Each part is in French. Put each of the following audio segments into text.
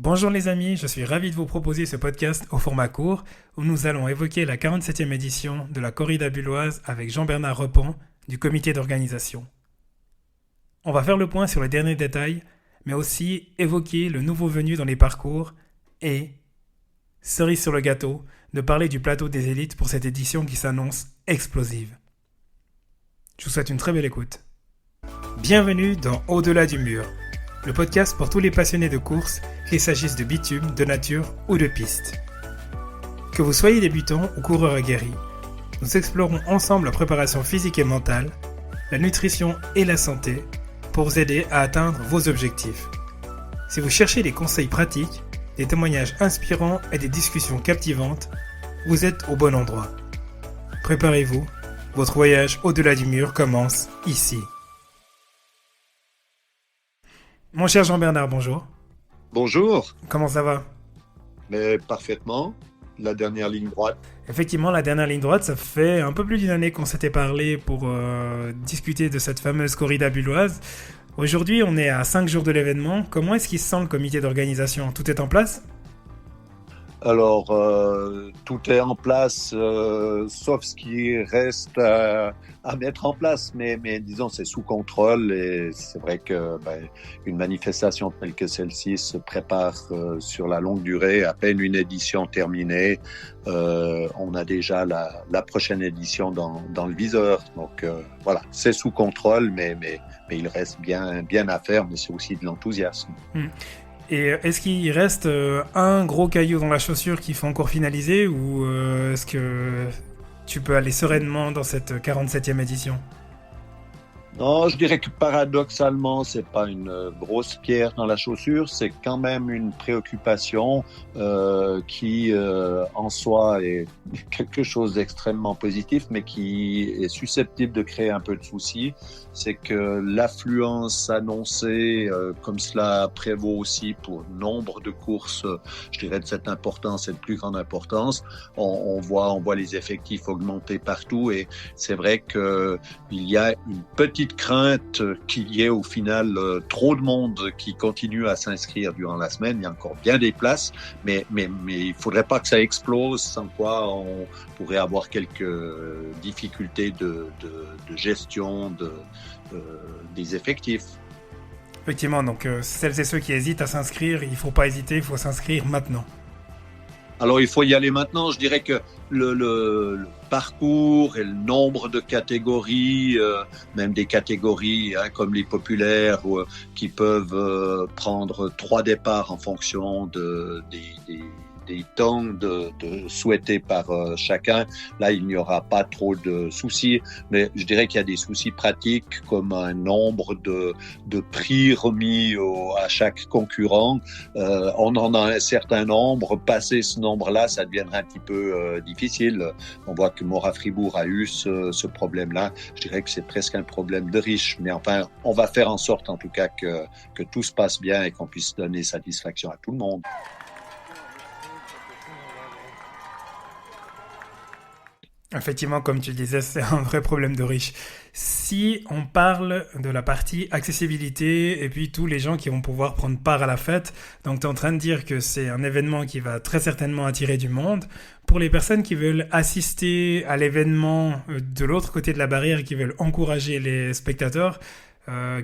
Bonjour les amis, je suis ravi de vous proposer ce podcast au format court où nous allons évoquer la 47e édition de la corrida bulloise avec Jean-Bernard Repon du comité d'organisation. On va faire le point sur les derniers détails, mais aussi évoquer le nouveau venu dans les parcours et, cerise sur le gâteau, de parler du plateau des élites pour cette édition qui s'annonce explosive. Je vous souhaite une très belle écoute. Bienvenue dans Au-delà du mur, le podcast pour tous les passionnés de course, qu'il s'agisse de bitume, de nature ou de piste. Que vous soyez débutant ou coureur aguerri, nous explorons ensemble la préparation physique et mentale, la nutrition et la santé pour vous aider à atteindre vos objectifs. Si vous cherchez des conseils pratiques, des témoignages inspirants et des discussions captivantes, vous êtes au bon endroit. Préparez-vous, votre voyage au-delà du mur commence ici. Mon cher Jean-Bernard, bonjour. Bonjour, Comment ça va? mais parfaitement. La dernière ligne droite. Effectivement, la dernière ligne droite, ça fait un peu plus d'une année qu'on s'était parlé pour discuter de cette fameuse corrida bulloise. Aujourd'hui, on est à 5 jours de l'événement. Comment est-ce qu'il se sent le comité d'organisation? Tout est en place? Alors, tout est en place, sauf ce qui reste à mettre en place. Mais disons, c'est sous contrôle et c'est vrai que une manifestation telle que celle-ci se prépare sur la longue durée. À peine une édition terminée, on a déjà la prochaine édition dans le viseur. Donc voilà, c'est sous contrôle, mais il reste bien à faire. Mais c'est aussi de l'enthousiasme. Et est-ce qu'il reste un gros caillou dans la chaussure qu'il faut encore finaliser ou est-ce que tu peux aller sereinement dans cette 47e édition? Non, je dirais que paradoxalement, c'est pas une grosse pierre dans la chaussure, c'est quand même une préoccupation qui en soi est quelque chose d'extrêmement positif, mais qui est susceptible de créer un peu de soucis. C'est que l'affluence annoncée, comme cela prévaut aussi pour nombre de courses, je dirais de cette importance et de plus grande importance, on voit les effectifs augmenter partout et c'est vrai que il y a une petite crainte qu'il y ait au final trop de monde qui continue à s'inscrire durant la semaine. Il y a encore bien des places, mais il faudrait pas que ça explose, sans quoi on pourrait avoir quelques difficultés de gestion des effectifs. Effectivement, donc celles et ceux qui hésitent à s'inscrire, il ne faut pas hésiter, il faut s'inscrire maintenant. Alors, il faut y aller maintenant. Je dirais que le parcours et le nombre de catégories, même des catégories comme les populaires, qui peuvent prendre 3 départs en fonction des temps souhaités par chacun. Là, il n'y aura pas trop de soucis, mais je dirais qu'il y a des soucis pratiques comme un nombre de prix remis à chaque concurrent. On en a un certain nombre. Passer ce nombre-là, ça deviendra un petit peu difficile. On voit que Mora Fribourg a eu ce problème-là. Je dirais que c'est presque un problème de riches, mais enfin, on va faire en sorte en tout cas que tout se passe bien et qu'on puisse donner satisfaction à tout le monde. Effectivement, comme tu le disais, c'est un vrai problème de riches. Si on parle de la partie accessibilité et puis tous les gens qui vont pouvoir prendre part à la fête, donc tu es en train de dire que c'est un événement qui va très certainement attirer du monde. Pour les personnes qui veulent assister à l'événement de l'autre côté de la barrière et qui veulent encourager les spectateurs,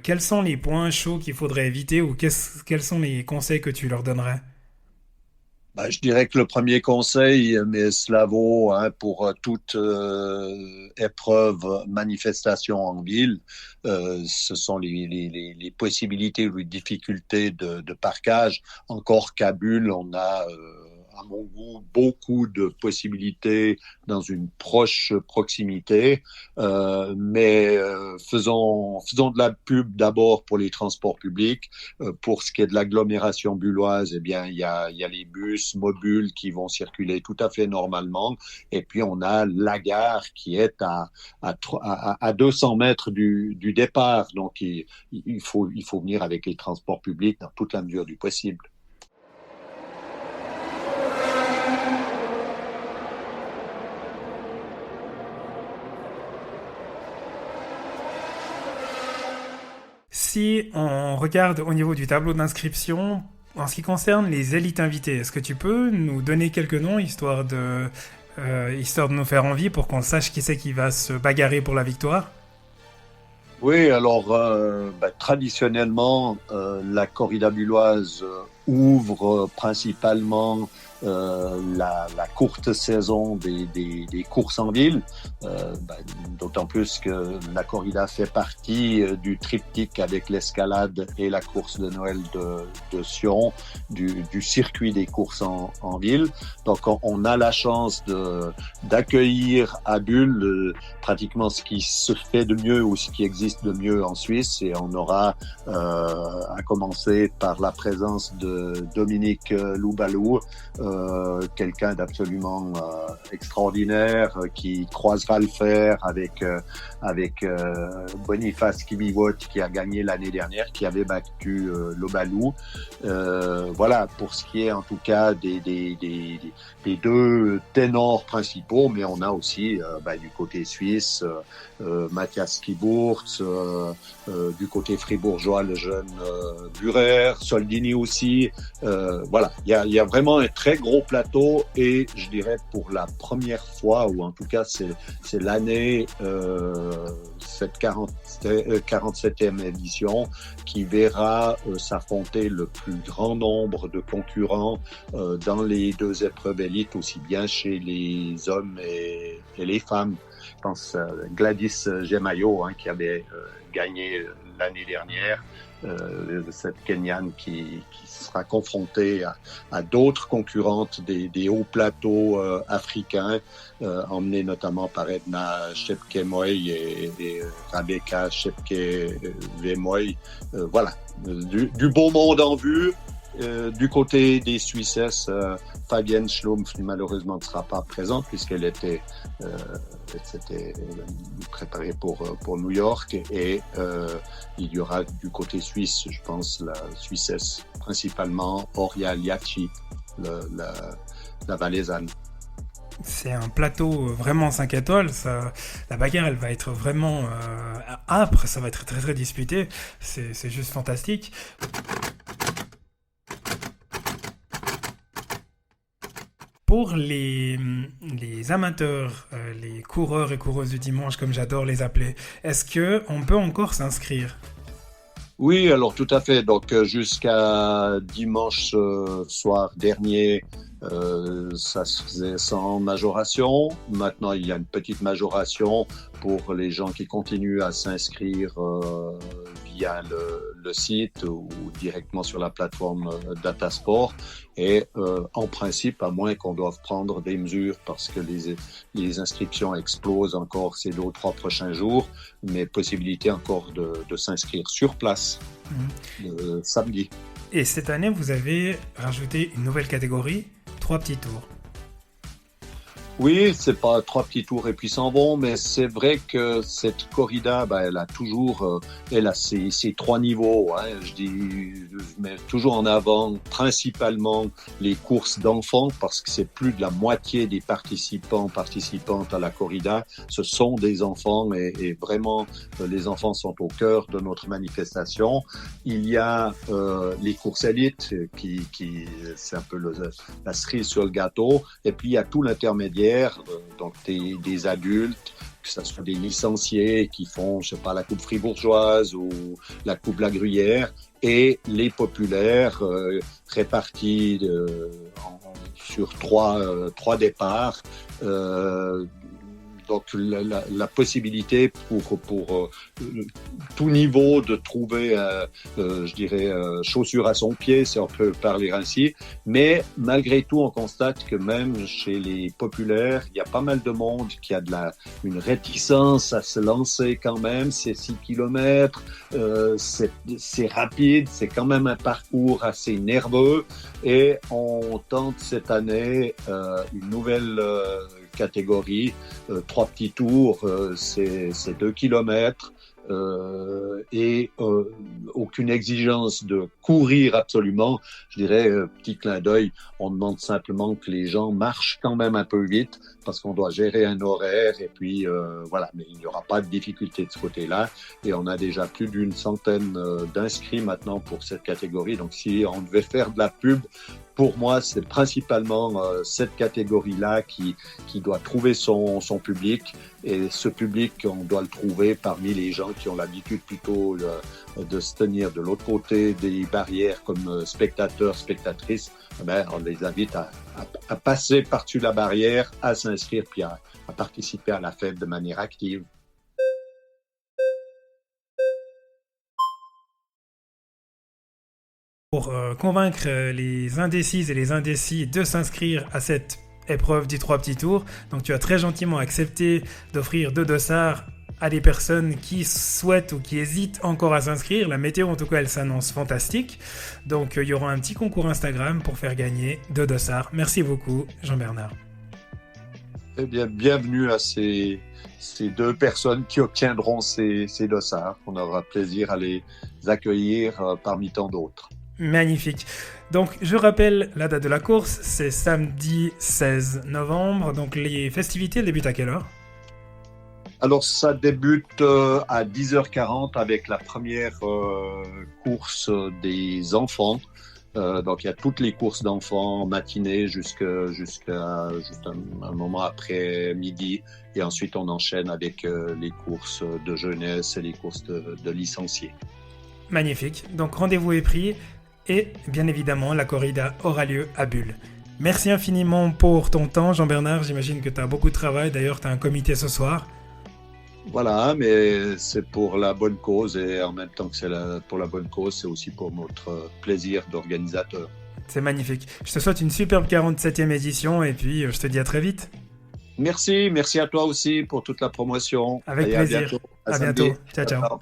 quels sont les points chauds qu'il faudrait éviter ou quels sont les conseils que tu leur donnerais? Je dirais que le premier conseil, mais cela vaut pour toute épreuve, manifestation en ville, ce sont les possibilités ou les difficultés de parquage. Encore qu'à Bulle, on a, à mon goût, beaucoup de possibilités dans une proche proximité, mais faisons de la pub d'abord pour les transports publics. Pour ce qui est de l'agglomération bulloise, eh bien, il y a les bus mobiles qui vont circuler tout à fait normalement. Et puis, on a la gare qui est à 200 mètres du départ. Donc, il faut venir avec les transports publics dans toute la mesure du possible. Si on regarde au niveau du tableau d'inscription, En ce qui concerne les élites invitées, est-ce que tu peux nous donner quelques noms, histoire de nous faire envie pour qu'on sache qui c'est qui va se bagarrer pour la victoire? Oui, alors traditionnellement, la corrida bulloise ouvre principalement la courte saison des courses en ville, d'autant plus que la corrida fait partie du triptyque avec l'escalade et la course de Noël de Sion, du circuit des courses en ville. Donc on a la chance d'accueillir à Bulle pratiquement ce qui se fait de mieux ou ce qui existe de mieux en Suisse, et on aura à commencer par la présence de Dominique Loubalou, quelqu'un d'absolument extraordinaire qui croisera le fer avec Boniface Kibiwot, qui a gagné l'année dernière, qui avait battu Loubalou. Voilà pour ce qui est en tout cas des deux ténors principaux, mais on a aussi du côté suisse Mathias Kiburtz, du côté fribourgeois le jeune Burer, Soldini aussi. Voilà, il y a vraiment un très gros plateau, et je dirais pour la première fois, ou en tout cas c'est l'année, cette 47e édition qui verra s'affronter le plus grand nombre de concurrents dans les deux épreuves élites, aussi bien chez les hommes et les femmes. Je pense Gladys Gemayo, qui avait gagné l'année dernière, cette Kenyane qui sera confrontée à d'autres concurrentes des hauts plateaux africains, emmenées notamment par Edna Chepkemoy et Rebecca Chepkevemoy. Voilà, du beau monde en vue. Du côté des Suissesses, Fabienne Schlumpf malheureusement ne sera pas présente puisqu'elle s'était préparée pour New York, et il y aura du côté suisse, je pense, la Suissesse principalement, Oria Liachi, la Valaisanne. C'est un plateau vraiment 5 étoiles. La bagarre, elle va être vraiment âpre, ça va être très très disputé. C'est juste fantastique. Pour les amateurs, les coureurs et coureuses du dimanche, comme j'adore les appeler, est-ce qu'on peut encore s'inscrire? Oui, alors tout à fait. Donc jusqu'à dimanche soir dernier, ça se faisait sans majoration. Maintenant, il y a une petite majoration pour les gens qui continuent à s'inscrire via le site ou directement sur la plateforme Datasport. Et en principe, à moins qu'on doive prendre des mesures parce que les inscriptions explosent encore ces 2 ou 3 prochains jours, mais possibilité encore de s'inscrire sur place samedi. Et cette année, vous avez rajouté une nouvelle catégorie, 3 petits tours. Oui, c'est pas 3 petits tours et puis s'en vont, mais c'est vrai que cette corrida, elle a toujours, elle a ses 3 niveaux. Je mets toujours en avant principalement les courses d'enfants, parce que c'est plus de la moitié des participantes à la corrida. Ce sont des enfants, et vraiment, les enfants sont au cœur de notre manifestation. Il y a les courses élites qui c'est un peu la cerise sur le gâteau, et puis il y a tout l'intermédiaire. Donc des adultes, que ce soit des licenciés qui font, je sais pas, la coupe fribourgeoise ou la coupe La Gruyère, et les populaires répartis sur trois départs. Donc la possibilité pour tout niveau de trouver, je dirais, chaussure à son pied, si on peut parler ainsi. Mais malgré tout, on constate que même chez les populaires, il y a pas mal de monde qui a une réticence à se lancer quand même. C'est 6 kilomètres, c'est rapide, c'est quand même un parcours assez nerveux. Et on tente cette année une nouvelle catégorie, 3 petits tours, c'est 2 kilomètres. et aucune exigence de courir absolument. Je dirais, petit clin d'œil, on demande simplement que les gens marchent quand même un peu vite parce qu'on doit gérer un horaire et puis voilà, mais il n'y aura pas de difficulté de ce côté-là et on a déjà plus d'une centaine d'inscrits maintenant pour cette catégorie. Donc si on devait faire de la pub, pour moi, c'est principalement cette catégorie-là qui doit trouver son public. Et ce public, on doit le trouver parmi les gens qui ont l'habitude plutôt de se tenir de l'autre côté des barrières comme spectateurs, spectatrices. Ben, on les invite à passer par-dessus la barrière, à s'inscrire puis à participer à la fête de manière active. Pour convaincre les indécises et les indécis de s'inscrire à cette épreuve du 3 petits tours. Donc tu as très gentiment accepté d'offrir 2 dossards à des personnes qui souhaitent ou qui hésitent encore à s'inscrire. La météo en tout cas elle s'annonce fantastique. Donc il y aura un petit concours Instagram pour faire gagner 2 dossards. Merci beaucoup Jean-Bernard. Eh bien, bienvenue à ces 2 personnes qui obtiendront ces dossards. On aura plaisir à les accueillir parmi tant d'autres. Magnifique. Donc, je rappelle la date de la course, c'est samedi 16 novembre. Donc, les festivités débutent à quelle heure ? Alors, ça débute à 10h40 avec la première course des enfants. Donc, il y a toutes les courses d'enfants matinée jusqu'à juste un moment après midi. Et ensuite, on enchaîne avec les courses de jeunesse et les courses de licenciés. Magnifique. Donc, rendez-vous est pris. Et bien évidemment, la corrida aura lieu à Bulle. Merci infiniment pour ton temps, Jean-Bernard. J'imagine que tu as beaucoup de travail. D'ailleurs, tu as un comité ce soir. Voilà, mais c'est pour la bonne cause et en même temps que c'est pour la bonne cause, c'est aussi pour notre plaisir d'organisateur. C'est magnifique. Je te souhaite une superbe 47e édition et puis je te dis à très vite. Merci à toi aussi pour toute la promotion. Avec plaisir. À bientôt. Ciao.